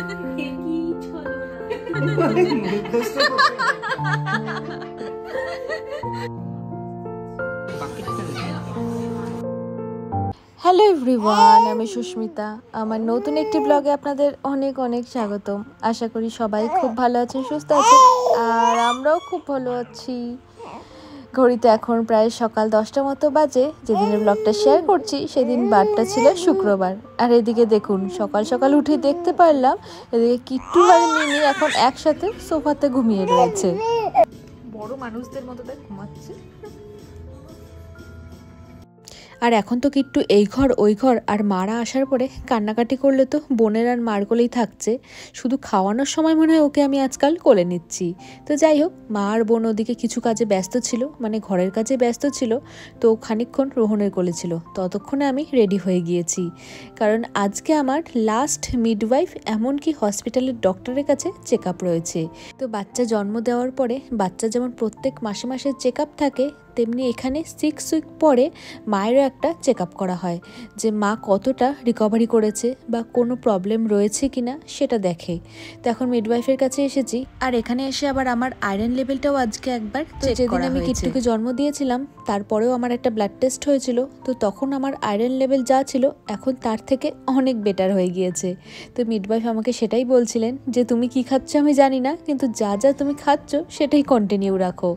Hello everyone, আমি সুস্মিতা। আমার নতুন একটি ব্লগে আপনাদের অনেক অনেক স্বাগতম। আশা করি সবাই খুব ভালো আছেন, সুস্থ আছেন, আর আমরাও খুব ভালো আছি। ঘড়িতে এখন প্রায় সকাল 10টার মতো বাজে। যেদিনের ব্লগটা শেয়ার করছি সেদিন বারটা ছিল শুক্রবার। আর এদিকে দেখুন, সকাল সকাল উঠে দেখতে পারলাম এদিকে কিট্টু আর মিমি এখন একসাথে সোফাতে ঘুমিয়ে রয়েছে। বড় মানুষদের মতো তাই ঘুমাচ্ছে। আর এখন তো কিট্টু এই ঘর ওই ঘর, আর মারা আসার পরে কান্নাকাটি করলে তো বোনের আর মার কোলেই থাকছে। শুধু খাওয়ানোর সময় মনে হয় ওকে আমি আজকাল কোলে নিচ্ছি। তো যাই হোক, মা আর বোন ওদিকে কিছু কাজে ব্যস্ত ছিল, মানে ঘরের কাজে ব্যস্ত ছিল। তো খানিকক্ষণ রোহনের কোলে ছিল, ততক্ষণে আমি রেডি হয়ে গিয়েছি। কারণ আজকে আমার লাস্ট মিডওয়াইফ, এমনকি হসপিটালের ডক্টরের কাছে চেক আপ রয়েছে। তো বাচ্চা জন্ম দেওয়ার পরে বাচ্চা যেমন প্রত্যেক মাসে মাসে চেক আপ থাকে, তেমনি এখানে 6 উইক পরে মায়েরও একটা চেক আপ করা হয়, যে মা কতটা রিকভারি করেছে বা কোনো প্রবলেম রয়েছে কিনা সেটা দেখে। তো এখন মিডওয়াইফের কাছে এসেছি, আর এখানে এসে আবার আমার আয়রন লেভেলটাও আজকে একবার চেক করা হয়েছে। আমি কিট্টুকে জন্ম দিয়েছিলাম, তারপরেও আমার একটা ব্লাড টেস্ট হয়েছিল। তো তখন আমার আয়রন লেভেল যা ছিল এখন তার থেকে অনেক বেটার হয়ে গিয়েছে। তো মিডওয়াইফ আমাকে সেটাই বলছিলেন যে তুমি কি খাচ্ছ আমি জানি না, কিন্তু যা যা তুমি খাচ্ছ সেটাই কন্টিনিউ রাখো।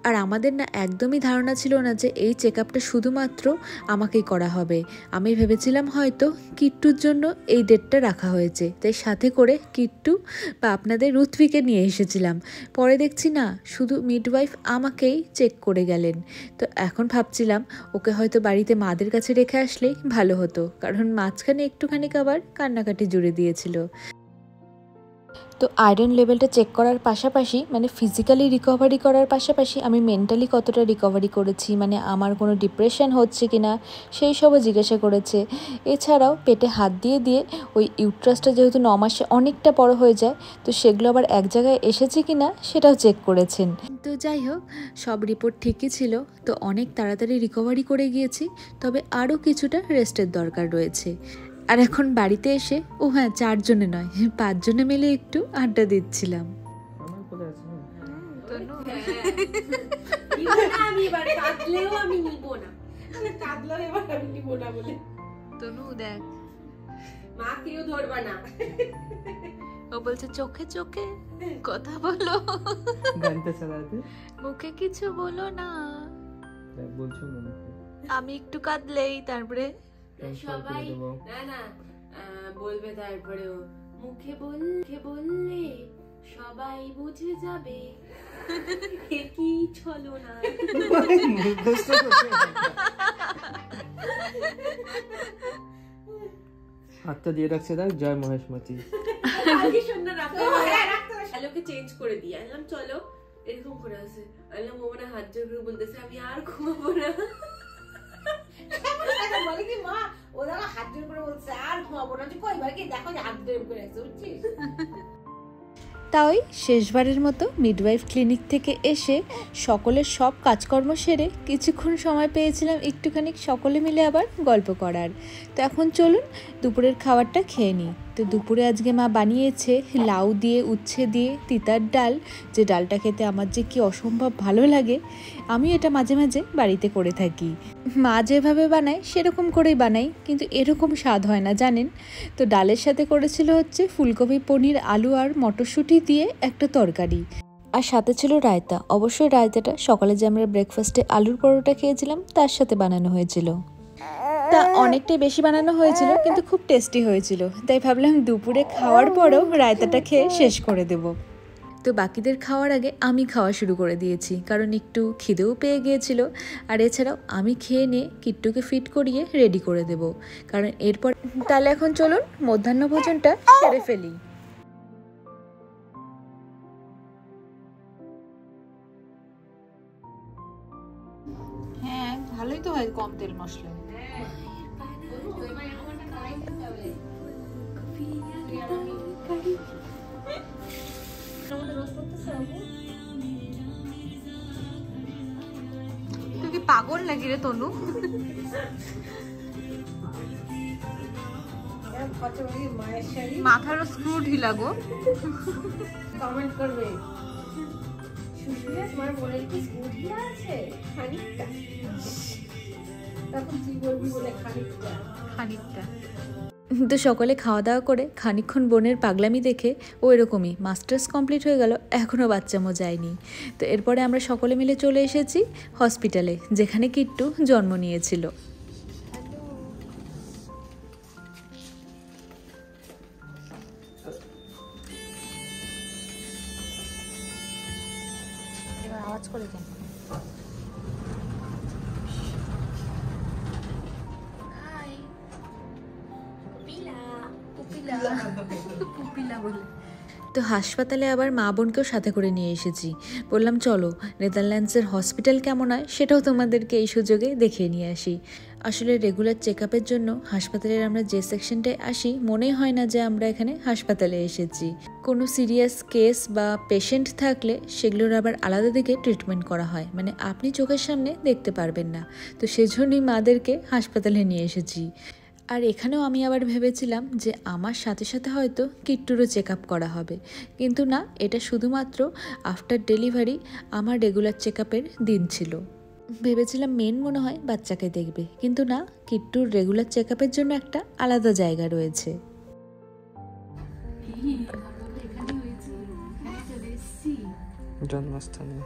আর আমাদের না একদমই ধারণা ছিল না যে এই চেক আপটা শুধুমাত্র আমাকেই করা হবে। আমি ভেবেছিলাম হয়তো কিট্টুর জন্য এই ডেটটা রাখা হয়েছে, তাই সাথে করে কিট্টু বা আপনাদের রুথভিকে নিয়ে এসেছিলাম। পরে দেখছি না, শুধু মিডওয়াইফ আমাকেই চেক করে গেলেন। তো এখন ভাবছিলাম ওকে হয়তো বাড়িতে মাদের কাছে রেখে আসলেই ভালো হতো, কারণ মাঝখানে একটুখানি আবার কান্নাকাটি জুড়ে দিয়েছিল। তো আয়রন লেভেলটা চেক করার পাশাপাশি, মানে ফিজিক্যালি রিকভারি করার পাশাপাশি আমি মেন্টালি কতটা রিকভারি করেছি, মানে আমার কোনো ডিপ্রেশন হচ্ছে কি না সেই সবও জিজ্ঞাসা করেছে। এছাড়াও পেটে হাত দিয়ে দিয়ে ওই ইউট্রাসটা যেহেতু 9 মাসে অনেকটা বড় হয়ে যায়, তো সেগুলো আবার এক জায়গায় এসেছে কি না সেটাও চেক করেছেন। তো যাই হোক, সব রিপোর্ট ঠিকই ছিল। তো অনেক তাড়াতাড়ি রিকভারি করে গিয়েছি, তবে আরও কিছুটা রেস্টের দরকার রয়েছে। আর এখন বাড়িতে এসে, ও হ্যাঁ 4 জনে নয় 5 জনে মিলে একটু আড্ডা দিচ্ছিলাম। ও বলছে চোখে চোখে কথা বলো, মুখে কিছু বলো না। আমি একটু কাঁদলেই তারপরে সবাই না না বলবে, তারপরে মুখে বললে সবাই বুঝে যাবে। কি চলো না হাতটা দিয়ে রাখছে, দেখ জয় মহেশমতি। আলোকে চেঞ্জ করে দিয়ে আনলাম, চলো এরকম করে আছে আনলাম। ও মানে হাত জোর করে বলতেছে আমি আর ঘুমাবো না। বলে কি মা, ও দাদা হাত জোর করে বলছে আর ঘুমাবো না। কয়বার কি দেখো হাত জোর করে আছে, বুঝছিস? তাই শেষবারের মতো মিডওয়াইফ ক্লিনিক থেকে এসে সকলের সব কাজকর্ম সেরে কিছুক্ষণ সময় পেয়েছিলাম একটুখানি সকলে মিলে আবার গল্প করার। তো এখন চলুন দুপুরের খাবারটা খেয়ে নিই। তো দুপুরে আজকে মা বানিয়েছে লাউ দিয়ে উচ্ছে দিয়ে তিতার ডাল, যে ডালটা খেতে আমার যে কি অসম্ভব ভালো লাগে। আমি এটা মাঝে মাঝে বাড়িতে করে থাকি। মা যেভাবে বানায় সেরকম করেই বানাই, কিন্তু এরকম স্বাদ হয় না জানেন। তো ডালের সাথে করেছিল হচ্ছে ফুলকপি, পনির, আলু আর মটরশুঁটি দিয়ে একটা তরকারি, আর সাথে ছিল রায়তা। অবশ্যই রায়তাটা সকালে যে আমরা ব্রেকফাস্টে আলুর পরোটা খেয়েছিলাম তার সাথে বানানো হয়েছিল। তা অনেকটাই বেশি বানানো হয়েছিল, কিন্তু খুব টেস্টি হয়েছিল। তাই ভাবলাম দুপুরে খাওয়ার পরেও রায়তাটা খেয়ে শেষ করে দেব। তো বাকিদের খাওয়ার আগে আমি খাওয়া শুরু করে দিয়েছি, কারণ একটু খিদেও পেয়ে গিয়েছিল। আর এছাড়াও আমি খেয়ে নিয়ে কিট্টুকে ফিট করিয়ে রেডি করে দেব, কারণ এরপর তাহলে এখন চলুন মধ্যাহ্ন ভোজনটা সেরে ফেলি। হ্যাঁ ভালোই তো হয় কম তেল মশলা। তুই কি পাগল নাকি রে তনু? মাথারও স্ক্রু ঢিলা গো। কমেন্ট করবে সুস্মিতা তোমার বোনের কি স্ক্রু ঢিলা আছে খানিকটা, তখন কি বলবি বলে খানিকটা। তো সকলে খাওয়া দাওয়া করে খানিকক্ষণ বোনের পাগলামি দেখে ও এরকমই মাস্টার্স কমপ্লিট হয়ে গেল, এখনও বাচ্চামো যায়নি। তো এরপরে আমরা সকলে মিলে চলে এসেছি হসপিটালে, যেখানে কিট্টু জন্ম নিয়েছিল। আওয়াজ করে কেন? তো হাসপাতালে আবার মা বোনকেও সাথে করে নিয়ে এসেছি। বললাম চলো নেদারল্যান্ডসের হসপিটাল কেমন হয় সেটাও তোমাদেরকে এই সুযোগে দেখিয়ে নিয়ে আসি। আসলে রেগুলার চেক আপের জন্য হাসপাতালের আমরা যে সেকশনটায় আসি মনেই হয় না যে আমরা এখানে হাসপাতালে এসেছি। কোনো সিরিয়াস কেস বা পেশেন্ট থাকলে সেগুলোর আবার আলাদা দিকে ট্রিটমেন্ট করা হয়, মানে আপনি চোখের সামনে দেখতে পারবেন না। তো সেজন্যই মাদেরকে হাসপাতালে নিয়ে এসেছি। আর এখানেও আমি আবার ভেবেছিলাম যে আমার সাথে সাথে হয়তো কিট্টুরও চেক আপ করা হবে, কিন্তু না, এটা শুধুমাত্র আফটার ডেলিভারি আমার রেগুলার চেক আপের দিন ছিল। ভেবেছিলাম মেন মনে হয় বাচ্চাকে দেখবে, কিন্তু না, কিট্টুর রেগুলার চেক আপের জন্য একটা আলাদা জায়গা রয়েছে। জন্মস্থানে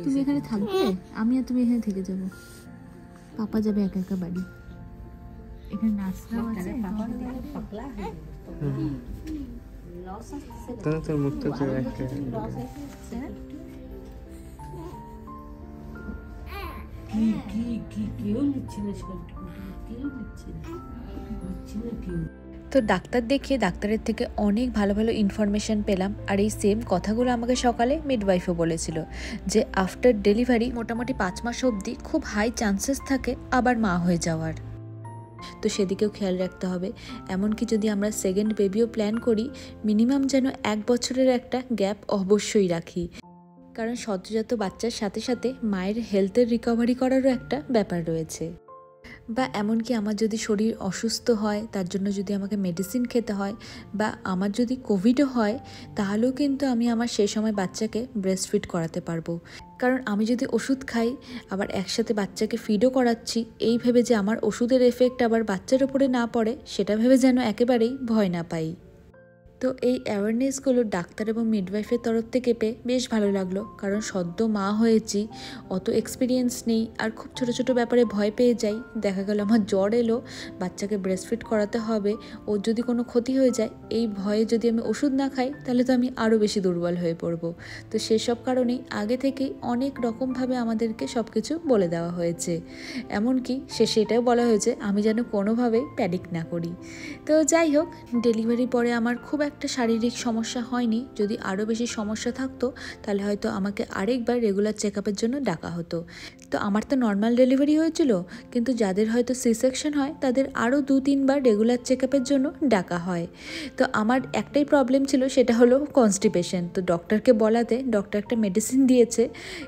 তুমি এখানে থাকবে, আমি আর তুমি এখানে থেকে যাবো। পাপা যাবে একা একা বাড়ি, এখানে নাচটাও আছে। তোর মুখ তো তো ডাক্তার দেখিয়ে ডাক্তারের থেকে অনেক ভালো ভালো ইনফরমেশন পেলাম। আর এই সেম কথাগুলো আমাকে সকালে মিডওয়াইফও বলেছিল যে আফটার ডেলিভারি মোটামুটি 5 মাস অবধি খুব হাই চান্সেস থাকে আবার মা হয়ে যাওয়ার। তো সেদিকেও খেয়াল রাখতে হবে। এমনকি যদি আমরা সেকেন্ড বেবিও প্ল্যান করি, মিনিমাম যেন 1 বছরের একটা গ্যাপ অবশ্যই রাখি, কারণ সদ্যজাত বাচ্চার সাথে সাথে মায়ের হেলথের রিকভারি করারও একটা ব্যাপার রয়েছে। বা এমনকি আমার যদি শরীর অসুস্থ হয়, তার জন্য যদি আমাকে মেডিসিন খেতে হয়, বা আমার যদি কোভিডও হয়, তাহলেও কিন্তু আমি আমার সেই সময় বাচ্চাকে ব্রেস্ট ফিড করাতে পারবো। কারণ আমি যদি ওষুধ খাই আবার একসাথে বাচ্চাকে ফিডও করাচ্ছি, এই ভেবে যে আমার ওষুধের এফেক্ট আবার বাচ্চার ওপরে না পড়ে, সেটা ভেবে যেন একেবারেই ভয় না পাই। তো এই অ্যাওয়ারনেসগুলো ডাক্তার এবং মিডওয়াইফের তরফ থেকে পেয়ে বেশ ভালো লাগলো, কারণ সদ্য মা হয়েছি, অত এক্সপিরিয়েন্স নেই, আর খুব ছোট ছোট ব্যাপারে ভয় পেয়ে যাই। দেখা গেল আমার জ্বর এলো, বাচ্চাকে ব্রেস্টফিড করাতে হবে, ওর যদি কোনো ক্ষতি হয়ে যায়, এই ভয়ে যদি আমি ওষুধ না খাই তাহলে তো আমি আরও বেশি দুর্বল হয়ে পড়ব। তো সেসব কারণেই আগে থেকেই অনেক রকমভাবে আমাদেরকে সব কিছু বলে দেওয়া হয়েছে। এমনকি শেষে এটাও বলা হয়েছে আমি যেন কোনোভাবেই প্যানিক না করি। তো যাই হোক, ডেলিভারির পরে আমার খুব একটা শারীরিক সমস্যা হয়নি। যদি আরও বেশি সমস্যা থাকতো তাহলে হয়তো আমাকে আরেকবার রেগুলার চেক আপের জন্য ডাকা হতো। তো আমার তো নর্মাল ডেলিভারি হয়েছিল, কিন্তু যাদের হয়তো সি সেকশন হয় তাদের আরও 2-3 বার রেগুলার চেক আপের জন্য ডাকা হয়। তো আমার একটাই প্রবলেম ছিল, সেটা হলো কনস্টিপেশন। তো ডক্টরকে বলাতে ডক্টর একটা মেডিসিন দিয়েছে,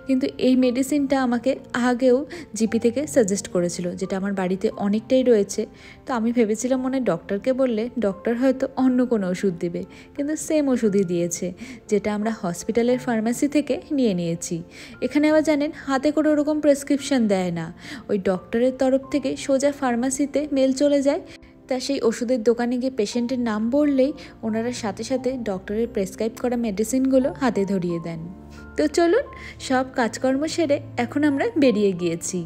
কিন্তু এই মেডিসিনটা আমাকে আগেও জিপি থেকে সাজেস্ট করেছিল, যেটা আমার বাড়িতে অনেকটাই রয়েছে। তো আমি ভেবেছিলাম মনে ডক্টরকে বললে ডক্টর হয়তো অন্য কোনো ওষুধ দেবে, কিন্তু সেম ওষুধই দিয়েছে, যেটা আমরা হসপিটালের ফার্মেসি থেকে নিয়েছি। এখানে আবার জানেন হাতে করে ওরকম প্রেসক্রিপশন দেয় না, ওই ডক্টরের তরফ থেকে সোজা ফার্মেসিতে মেল চলে যায়। তা সেই ওষুধের দোকানে গিয়ে পেশেন্টের নাম বললেই ওনারা সাথে সাথে ডক্টরের প্রেসক্রাইব করা মেডিসিনগুলো হাতে ধরিয়ে দেন। তো চলুন, সব কাজকর্ম সেরে এখন আমরা বেরিয়ে গিয়েছি।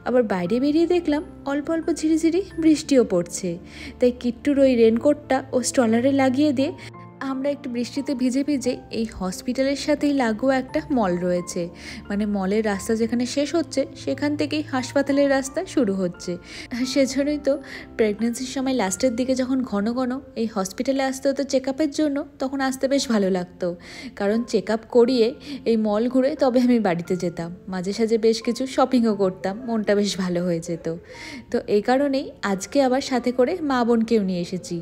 আবার বাইরে বেরিয়ে দেখলাম অল্প অল্প ঝিরিঝিরি বৃষ্টিও পড়ছে। তাই কিট্টুর ওই রেনকোটটা ও স্টলারে লাগিয়ে দিয়ে আমরা একটু বৃষ্টিতে ভিজে ভিজে এই হসপিটালের সাথেই লাগোয়া একটা মল রয়েছে, মানে মলের রাস্তা যেখানে শেষ হচ্ছে সেখান থেকেই হাসপাতালের রাস্তা শুরু হচ্ছে। সেজন্যই তো প্রেগনেন্সির সময় লাস্টের দিকে যখন ঘন ঘন এই হসপিটালে আসতে হতো চেক আপের জন্য, তখন আসতে বেশ ভালো লাগতো, কারণ চেক আপ করিয়ে এই মল ঘুরে তবে আমি বাড়িতে যেতাম। মাঝে সাঝে বেশ কিছু শপিংও করতাম, মনটা বেশ ভালো হয়ে যেত। তো এই কারণেই আজকে আবার সাথে করে মা বোনকেও নিয়ে এসেছি।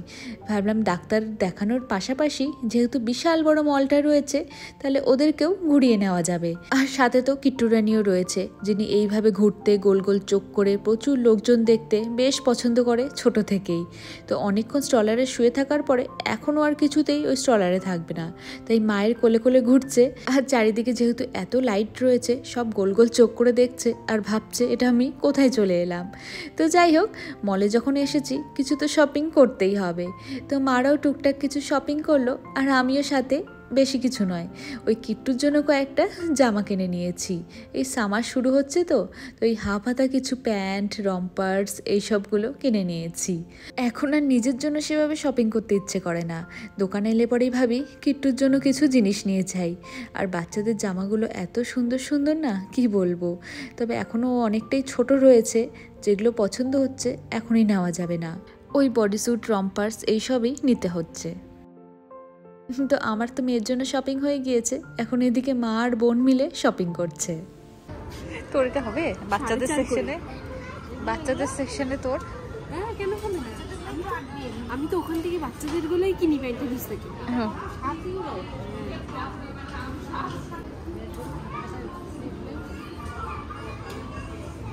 ভাবলাম ডাক্তার দেখানোর পাশাপাশি আসি, যেহেতু বিশাল বড় মলটা রয়েছে, তাহলে ওদেরকেও ঘুরিয়ে নেওয়া যাবে। আর সাথে তো কিট্টু রানিও রয়েছে, যিনি এইভাবে ঘুরতে, গোল গোল চোখ করে প্রচুর লোকজন দেখতে বেশ পছন্দ করে ছোট থেকেই। তো অনেকক্ষণ স্ট্রলারে শুয়ে থাকার পরে এখনও আর কিছুতেই ওই স্ট্রলারে থাকবে না, তাই মায়ের কোলে কোলে ঘুরছে। আর চারিদিকে যেহেতু এত লাইট রয়েছে, সব গোল গোল চোখ করে দেখছে আর ভাবছে এটা আমি কোথায় চলে এলাম। তো যাই হোক, মলে যখন এসেছি কিছু তো শপিং করতেই হবে। তো মারাও টুকটাক কিছু শপিং করলো, আর আমিও সাথে, বেশি কিছু নয়, ওই কিট্টুর জন্য কয়েকটা জামা কিনে নিয়েছি। এই সামার শুরু হচ্ছে তো ওই হাফ হাতা কিছু প্যান্ট, রম্পার্স এইসবগুলো কিনে নিয়েছি। এখন আর নিজের জন্য সেভাবে শপিং করতে ইচ্ছে করে না, দোকানে এলে পরেই ভাবি কিট্টুর জন্য কিছু জিনিস নিয়ে যাই। আর বাচ্চাদের জামাগুলো এত সুন্দর সুন্দর না, কি বলবো। তবে এখনও অনেকটাই ছোট রয়েছে, যেগুলো পছন্দ হচ্ছে এখনই নেওয়া যাবে না। ওই বডিস্যুট, রম্পার্স এইসবই নিতে হচ্ছে। তো আমার তো মেয়ের জন্য শপিং হয়ে গিয়েছে, এখন এদিকে মা আর বোন মিলে শপিং করছে। তোর এটা হবে বাচ্চাদের সেকশনে? বাচ্চাদের সেকশনে তোর? হ্যাঁ, কেন হবে না? আমি তো ওখান থেকে বাচ্চাদের গুলোই কিনি, প্যান্টালুজ থেকে।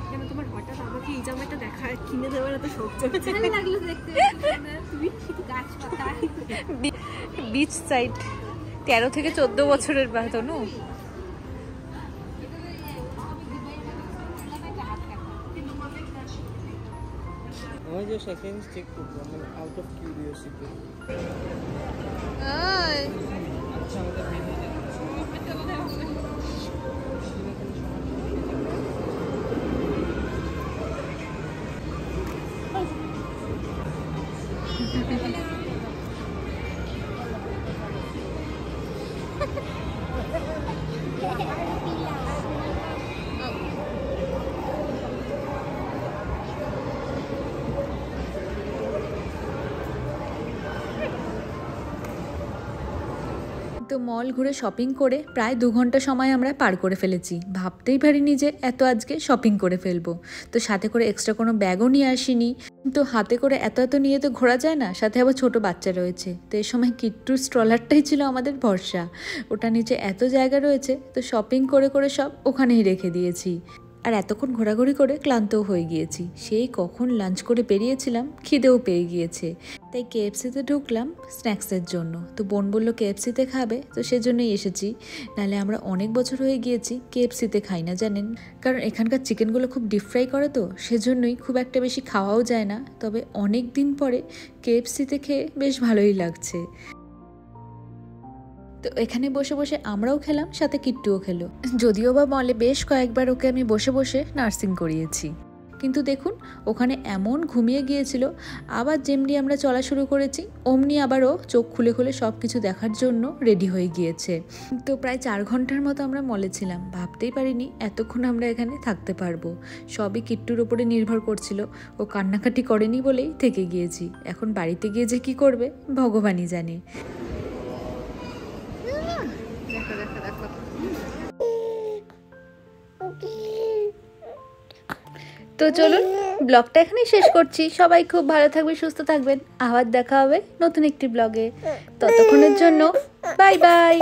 কেন তোমার হঠাৎ আমাকে এই জামাটা দেখা কিনে দেওয়ার এত শখ চলছে? লাগলো দেখতে। তুমি গাছপাতা বিচ সাইড, 13 থেকে 14 বছরের বাতনু। আমি যে সেকেন্ড চেক করব, মানে আউট অফ কিউরিওসিটি। আচ্ছা, আমাদের তো মল ঘুরে শপিং করে প্রায় 2 ঘন্টা সময় আমরা পার করে ফেলেছি। ভাবতেই পারিনি যে এত আজকে শপিং করে ফেলবো। তো সাথে করে এক্সট্রা কোনো ব্যাগও নিয়ে আসিনি। তো হাতে করে এত এত নিয়ে তো ঘোরা যায় না, সাথে আবার ছোট বাচ্চা রয়েছে। তো এই সময় কিট্টুর স্ট্রলারটাই ছিল আমাদের ভরসা। ওটা নিচে এত জায়গা রয়েছে, তো শপিং করে করে সব ওখানেই রেখে দিয়েছি। আর এতক্ষণ ঘোরাঘুরি করে ক্লান্তও হয়ে গিয়েছি। সেই কখন লাঞ্চ করে বেরিয়েছিলাম, খিদেও পেয়ে গিয়েছে। তাই কেএফসিতে ঢুকলাম স্ন্যাক্সের জন্য। তো বোন বললো কেএফসিতে খাবে, তো সেজন্যই এসেছি। নাহলে আমরা অনেক বছর হয়ে গিয়েছি কেএফসিতে খাই না, জানেন। কারণ এখানকার চিকেনগুলো খুব ডিপ ফ্রাই করে, তো সেজন্যই খুব একটা বেশি খাওয়াও যায় না। তবে অনেক দিন পরে কেএফসিতে খেয়ে বেশ ভালোই লাগছে। তো এখানে বসে বসে আমরাও খেলাম, সাথে কিট্টুও খেলো। যদিও বা মলে বেশ কয়েকবার ওকে আমি বসে বসে নার্সিং করিয়েছি, কিন্তু দেখুন ওখানে এমন ঘুমিয়ে গিয়েছিল। আবার যেমনি আমরা চলা শুরু করেছি, অমনি আবারও চোখ খুলে খুলে সব কিছু দেখার জন্য রেডি হয়ে গিয়েছে। তো প্রায় 4 ঘন্টার মতো আমরা মলে ছিলাম। ভাবতেই পারিনি এতক্ষণ আমরা এখানে থাকতে পারবো। সবই কিট্টুর ওপরে নির্ভর করছিল, ও কান্নাকাটি করেনি বলেই থেকে গিয়েছি। এখন বাড়িতে গিয়ে যে কি করবে ভগবানই জানে। তো চলুন ব্লগটা এখানেই শেষ করছি। সবাই খুব ভালো থাকবে, সুস্থ থাকবেন। আবার দেখা হবে নতুন একটি ব্লগে। ততক্ষণের জন্য বাই বাই।